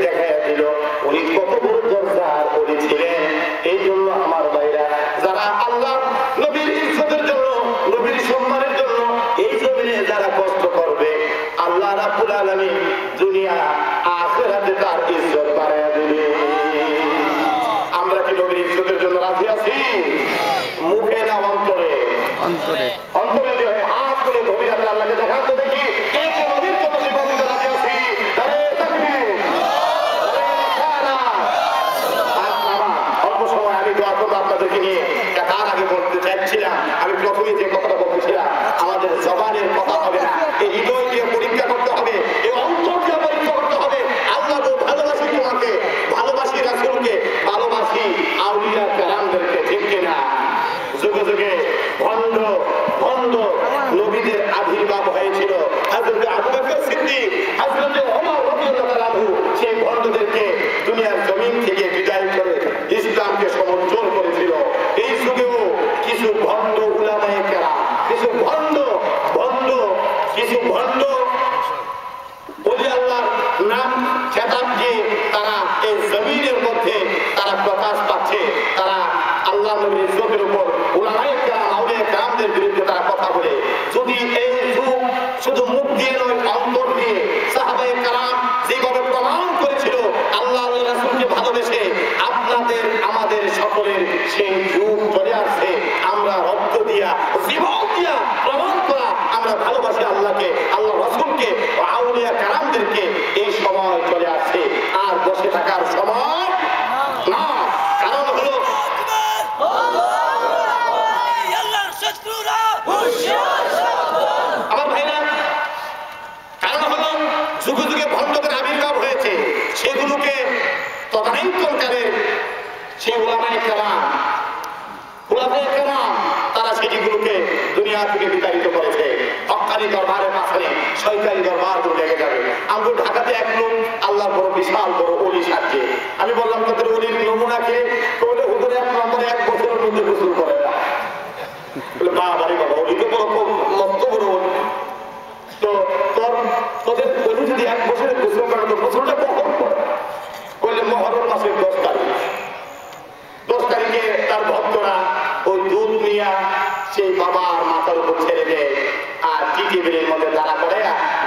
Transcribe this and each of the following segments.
দেখাইয়া দিল উনি কত বড় দরজার উনি ছিলেন। এই জন্য আমার ভাইরা, যারা আল্লাহ নবীর ইজ্জতের জন্য, নবীর সম্মানের জন্য এই জমিনে যারা কষ্ট করবে, আল্লাহ রাব্বুল আলামিন দুনিয়া আখিরাতে তার ইজ্জত বাড়াইয়া দিবে। আমরা কি নবীর ইজ্জতের জন্য রাজি আছি? মুখে না অন্তরে? অন্তরে। অন্তরে যে হাত করে ধরে আমরা আল্লাহকে দেখাতে দেখি কে কে নবীর জন্য জীবন দিতে রাজি আছি। আরে তাকবীর, অল্প সময় আমি দোয়া করবো আপনাদেরকে নিয়ে। তার আগে বলতে চাইছিলাম, আমি প্রথমে যে কথাটা বলছিলাম, আমাদের জবানের কথা হবে না, এই হৃদয় দিয়ে পরীক্ষা করতে হবে, এই অন্তর দিয়ে পরীক্ষা করতে হবে। আল্লাহ ভালোবাসি তোমাকে, ভালোবাসি রাসূলকে, ভালোবাসি আউলিয়া কেরামদেরকে, ঠিক কিনা? যুগে যুগে ভণ্ড ভণ্ড নবীদের আবির্ভাব হয়েছিল। হযরত আবু বকর সিদ্দিক, হযরত ওমর রাদিয়াল্লাহু তাআলা আনহু সেই ভণ্ডদেরকে দুনিয়ার জমিন থেকে বিদায় করে ইসলামকে সমর্থন করেছিল। এই যুগেও কিছু ভণ্ড উলামায়ে কেরাম, কিছু ভণ্ড ওলি আল্লাহর নাম খেতাব দিয়ে তারা এই জমিনের মধ্যে তারা প্রকাশ পাচ্ছে। তারা আল্লাহ নবীর ইজ্জতের উপর উলামায়ে কেরাম, আউলিয়া কেরামদের বিরুদ্ধে তারা কথা বলে। যদি এই যুগ শুধু মুখ দিয়ে নয়, অন্তর দিয়ে সাহাবায়ে কেরাম যেভাবে প্রমাণ করেছিল আল্লাহ রাসূলকে ভালোবেসে, আপনাদের আমাদের সকলের সেই যুগ চলে আসছে। আমরা রক্ত দিয়া, জীবন দিয়া প্রমাণ করা আমরা ভালোবাসি আল্লাহকে, আল্লাহ রাসূলকে, আউলিয়া কেরামদেরকে। এই সময় চলে আসছে, আর বসে থাকার সময় না। কারণ হলো আমার ভাইরা, কারণ হলো যুগে যুগে ভণ্ডদের আবির্ভাব হয়েছে, সেগুলোকে তদানীন্তনকালে সেই উলামায়ে কেরাম তারা সেটিগুলোকে দুনিয়া থেকে বিতাড়িত করেছে। হক্কানি দরবারের মাঝখানে শয়তানি দরবার গুলো লেগে যাবে। আমরা ঢাকাতে এক লোক আল্লাহর বড় বিশাল বড় ওলি সাজছে। আমি বললাম তোদের ওলির নমুনাকে, বলে হুজুর এক নম্বরে 1 বছরের মধ্যে গোসল করে না। বলে বাবা রে বাবা, ওলি তো বড় মস্ত বড় ওলি। তো তোদের ওলি যদি 1 বছরে গোসল করে, তো গোসলটা কখন করে? বললে মুহররম মাসের 10 তারিখ। 10 তারিখে তার ভক্তরা ওই দুধ নিয়ে সেই বাবার মাথার উপর ছেড়ে দেয়, আর টিটেবিলের মধ্যে দাঁড়া করে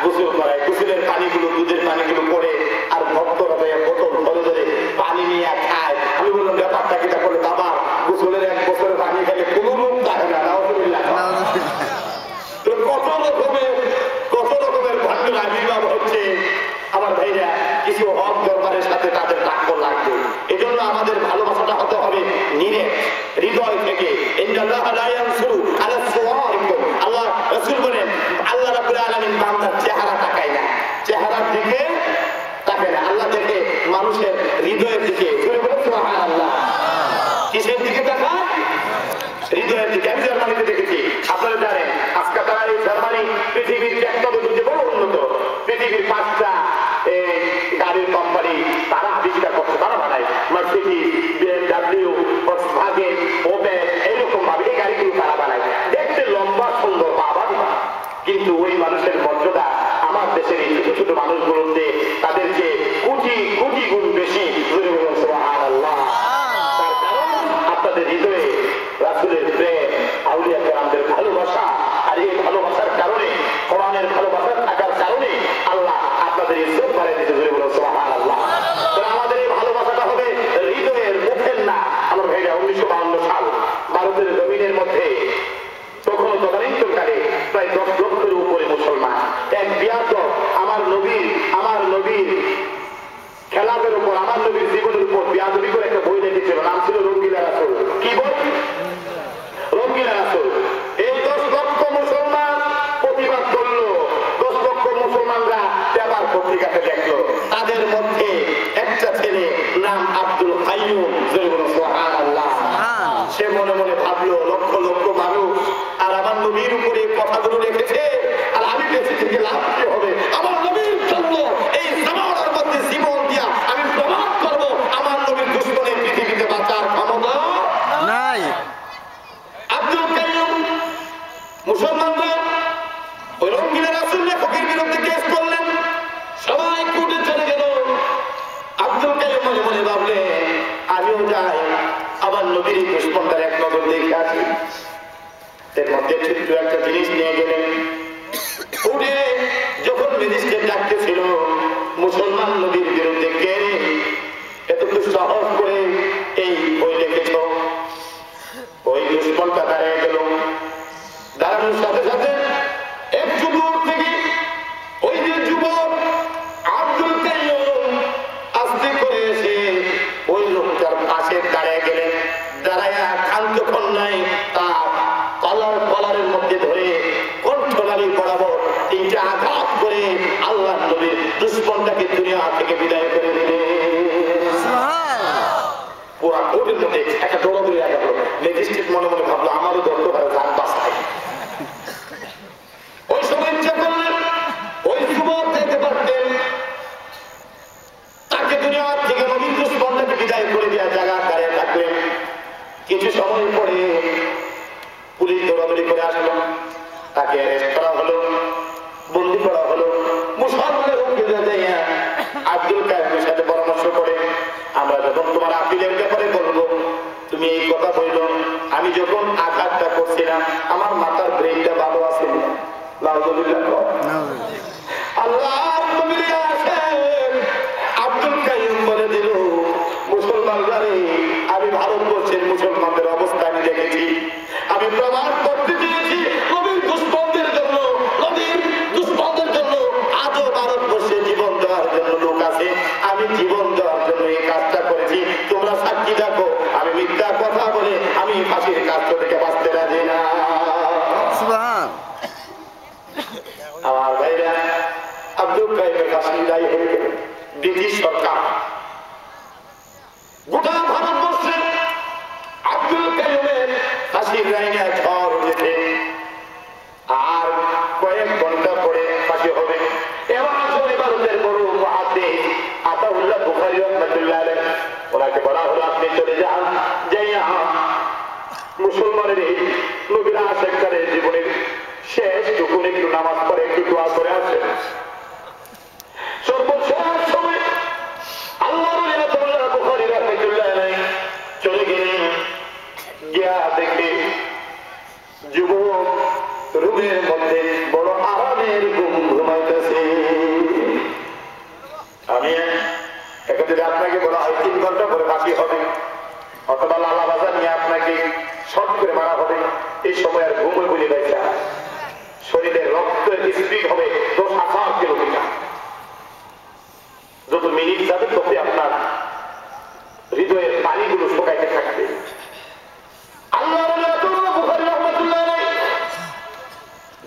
গোসল করায়। গোসলের পানিগুলো, দুধের পানিগুলো পড়ে, আর ভক্তরা বোতল ধরে ধরে পানি নিয়ে খায়। আমি বললাম ব্যাপারটা কিটা? করে বাবা গোসলের 1 বছরের পানি খেলে কোনো রূপ থাকে না। কত রকমের ভণ্ডের আবির্ভাব হচ্ছে। আমার ভাইরা, কিছু হক দরবারের সাথে তাদের টাক্কর লাগবে। এই জন্য আমাদের ভালোবাসাটা হতে হবে নিরেট, হৃদয় থেকে। আল্লাহ রাসূল বলেন, আল্লাহ রাব্বুল আলামিন বান্দার চেহারা তাকায় না, চেহারার দিকে তাকায় না, আল্লাহ দেখে মানুষের হৃদয়ের দিকে। সুবহানাল্লাহ। কিসের দিকে তাকায়? হৃদয়ের দিকে। আমি জার্মানিতে দেখেছি, আপনারা জানেন আজকে তারা এই জার্মানি পৃথিবীর টেকনোলজিতে বড় উন্নত। পৃথিবীর 5টা গাড়ির কোম্পানি তারা আবিষ্কার করছে, তারা বানায়। মার্সিডিজ, BMW, ভক্সওয়াগেন, ওপেল, এইরকম ভাবে এই গাড়িগুলো তারা বানায়। দেখতে লম্বা সুন্দর বাবা, কিন্তু ওই মানুষের মর্যাদা আমার দেশের এই ছোট ছোট মানুষগুলোতে তাদেরকে কোটি কোটি গুণ বেশি। সুবহানাল্লাহ। তার কারণ আপনাদের হৃদয়ে রাসূলের প্রেম, আউলিয়া কেরামদের ভালোবাসা। আর এই ভালোবাসার কারণে, কোরআনের ভালোবাসার থাকার কারণে আল্লাহ আপনাদের ইজ্জত বাড়িয়ে দিতে। সুবহানাল্লাহ। আমাদের এই ভালোবাসাটা হবে হৃদয়ের, মুখের না। আমার ভাইরা, 1952 সাল ভারতের জমিনের মধ্যে তখন তদানীন্তনকালে প্রায় 10 লক্ষের উপরে মুসলমান। এক বিয়াদব আমার নবীর খেলাফের উপর, আমার নবীর জীবনের উপর বিয়াদবি করে একটা বই লিখেছিল, নাম ছিল রঙ্গিলা রাসূল। কি বই? রঙ্গিলা রাসূল। এই 10 লক্ষ মুসলমান প্রতিবাদ করলো। 10 লক্ষ মুসলমানরা পেপার পত্রিকাতে দেখলো। তাদের মধ্যে একটা ছেলে, নাম আব্দুল কাইয়ুম। সুবহানাল্লাহ। সে মনে মনে ভাবলো, লক্ষ লক্ষ মানুষ আর আমার নবীর উপরে কথাগুলো রেখেছে, আর আমি বেঁচে থেকে লাভ কি হবে? আমার নবীর জন্য এই জামানার মধ্যে জীবন দিয়া আমি প্রমাণ করবো আমার নবীর দুশমনের পৃথিবীতে বাঁচার ক্ষমতা নাই। আব্দুল কাইয়ুম, মুসলমানরা ওই রঙ্গিলা রাসূল লেখকের বিরুদ্ধে কেস করলেন। সবাই কোর্টে চলে গেল। নবীর দুশ্মনটার এক নজর দেখে আসি। এর মধ্যে ছোট্ট একটা জিনিস নিয়ে গেলেন। উঠে যখন ম্যাজিস্ট্রেট ডাকতেছিল, মুসলমান নবীর বিরুদ্ধে কে এতটুকু সাহস করে এই বই লিখেছ, ওই দুশ্মনটা দাঁড়িয়ে গেল। দাঁড়ানোর সাথে সাথে একটু দূর থেকে ওই যে যুবক আব্দুল কাইয়ুম আস্তে করে এসে ওই লোকটার পাশে দাঁড়িয়ে গেলেন। দাঁড়ায়া ক্ষান্ত কন্যায় তার কলারের মধ্যে ধরে কণ্ঠনালী বরাবর 3টা আঘাত করে আল্লাহ নবীর দুশ্মনটাকে দুনিয়া থেকে বিদায় করে দিলেন। পুরা কোর্টের মধ্যে একটা দৌড়াদৌড়ি রাখা হলো। ম্যাজিস্ট্রেট মনে মনে ভাবলো আমারও দরকার পারে যান বাঁচায়। ওই সময় ইচ্ছা করলেন ওই যুবক যেতে পারতেন, তাকে দুনিয়া থেকে নবীর দুশ্মনটাকে বিদায় করে দেওয়া জায়গা দাঁড়িয়ে থাকলেন। কিছু সময় পরে পুলিশ দৌড়াদৌড়ি করে আসলো, তাকে অ্যারেস্ট করা হলো, বন্দি করা হলো। মুসলমানের উকিল যাইয়া আব্দুল কাইয়ুমের সাথে পরামর্শ করে, আমরা যখন তোমার আপিলের ব্যাপারে বলবো তুমি এই কথা বললো, আমি যখন আঘাতটা করছিলাম আমার মাথার ব্রেনটা ভালো আছে। আল্লাহর নবী আসেন, আব্দুল কাইয়ুম বলে দিল, মুসলমানরা রে, আমি ভারতবর্ষের মুসলমানদের অবস্থা আমি দেখেছি, আমি প্রমাণ করতে চেয়েছি নবীর দুশ্মনদের জন্য, নবীর দুশ্মনদের জন্য আজও ভারতবর্ষে জীবন দেওয়ার জন্য লোক আছে। আমি জীবন দেওয়ার জন্য এই কাজটা করেছি, তোমরা সাক্ষী দেখো। আমি মিথ্যা কথা বলে আমি ফাঁসির কাজটা থেকে বাঁচতে রাজি না। আমার ভাইরা, আব্দুল কাইয়ুমের ফাঁসি দায়ী হয়ে গেল। ব্রিটিশ সরকার গোটা ভারতবর্ষে আব্দুল কাইয়ুমের ফাঁসির রায়না ঝড় উঠেছে। আর কয়েক ঘন্টা পরে ফাঁসি হবে। এবার ভারতের বড় মুহাদ্দিস আতাউল্লাহ বুখারী রাহমাতুল্লাহ আলাইহি, ওনাকে বলা হলো আপনি চলে যান, যাইয়া মুসলমানের এই নবীর আশিকদের জীবনের শেষ টুকুন একটু নামাজ পড়ে একটু দোয়া করে আসেন। সর্বশেষ সময় আল্লাহর ওলি আতাউল্লাহ বুখারী রাহমাতুল্লাহ আলাইহি চলে গেলেন। গিয়া দেখে যুবক রুমের মধ্যে বড় আরামের ঘুম ঘুমাইতেছে। আমি এখন যদি আপনাকে বলা হয় 3 ঘন্টা পরে ফাঁসি হবে, অথবা লালা বাজার নিয়ে আপনাকে শর্ট করে মারা হবে, এই সময় আর ঘুমে বলে গেছে, শরীরে রক্তের স্পিড হবে 10,000 কিলোমিটার। যত মিনিট যাবে তবে আপনার হৃদয়ের পানিগুলো শুকাইতে থাকবে। আল্লাহ বুখারী রাহমাতুল্লাহ আলাইহি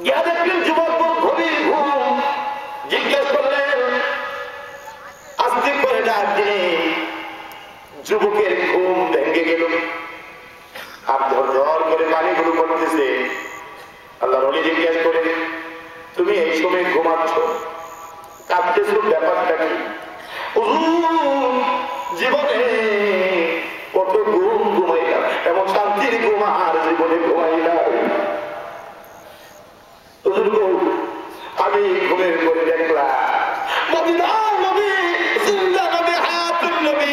গিয়া দেখলেন যুবক গভীর ঘুম। জিজ্ঞেস করলেন, আস্তে করে ডাক দিয়ে যুবকের ঘুম ভেঙে গেল। আর ঝরঝর করে পানিগুলো পড়তেছে। আল্লাহর ওলি জিজ্ঞেস করে, তুমি এই সময় ঘুমাচ্ছ, কাঁদতেছো, ব্যাপারটা কি? জীবনে কত ঘুম ঘুমাইলাম, এমন শান্তির ঘুম আর জীবনে ঘুমাইলাম। আমি ঘুমের করে দেখলাম মদিনার নবী, জিন্দা নবী, হায়াতুন নবী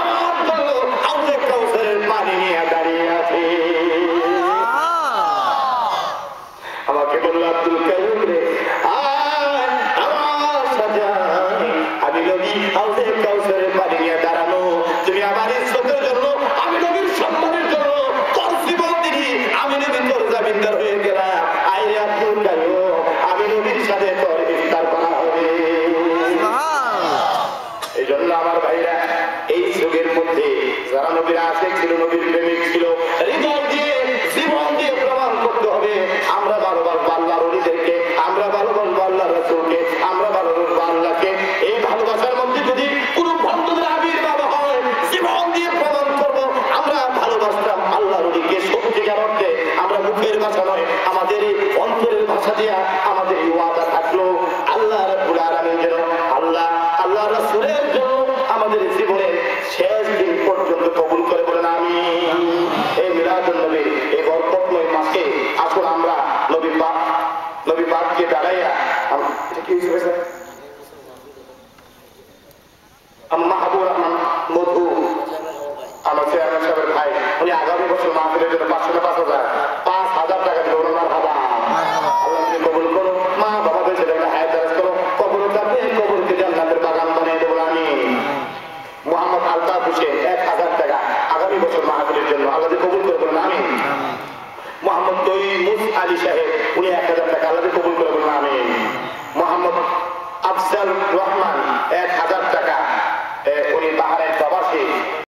আমার জন্য হাউজে কাউসারের পানি নিয়ে দাঁড়িয়ে আছে। আমাকে বলল, আব্দুল কাইয়ুম রে, আমার সাজায় আমি নবী হাউজে কাউসারের পানি নিয়ে দাঁড়ানো, তুমি আমার ইজ্জতের জন্য, আমি নবীর সম্মানের জন্য তোর জীবন দিলি, আমি নবী তোর জামিনদার হয়ে গেলাম। আইরে আব্দুল কাইয়ুম, আমি নবীর সাথে তোর ইফতার করা হবে। এই জন্য আমার ভাইরা, এই যুগের মধ্যে যারা নবীর আশিক ছিল, নবীর প্রেমিক ছিল, হৃদয় দিয়ে জীবন দিয়ে প্রমাণ করতে হবে আমরা ভালোবাসবো আল্লাহর ওলিদেরকে, আমরা ভালোবাসবো আল্লাহর রাসূলকে, আমরা ভালোবাসবো আল্লাহকে। এই ভালোবাসার মধ্যে যদি কোনো ভক্তদের আবির্ভাব হয়, জীবন দিয়ে প্রমাণ করবো আমরা ভালোবাসতাম আল্লাহর ওলিকে সত্যিকার অর্থে। আমরা মুখের ভাষা নয়, আমাদের এই অন্তরের ভাষা দিয়া আমাদের এই ওয়াদা থাকলো, আল্লাহ রাব্বুল আলামিন যেন আল্লাহ রাসূলের জন্য আমাদের জীবনের শেষ দিন পর্যন্ত কবুল করে, বলেন আমিন। এই মিলাদুন নবী, এই বরকতময় মাসে আসুন আমরা নবী পাককে দাঁড়াইয়া, এটা কি হয়েছে মাহবুব রহমান মধু, আমার চেয়ারম্যান সাহেবের ভাই, উনি আলী সাহেব উনি 1000 টাকা আল্লাহ কবুল করে বলুন আমিন। মোহাম্মদ আফজাল রহমান 1000 টাকা, উনি বাহারের প্রবাসী।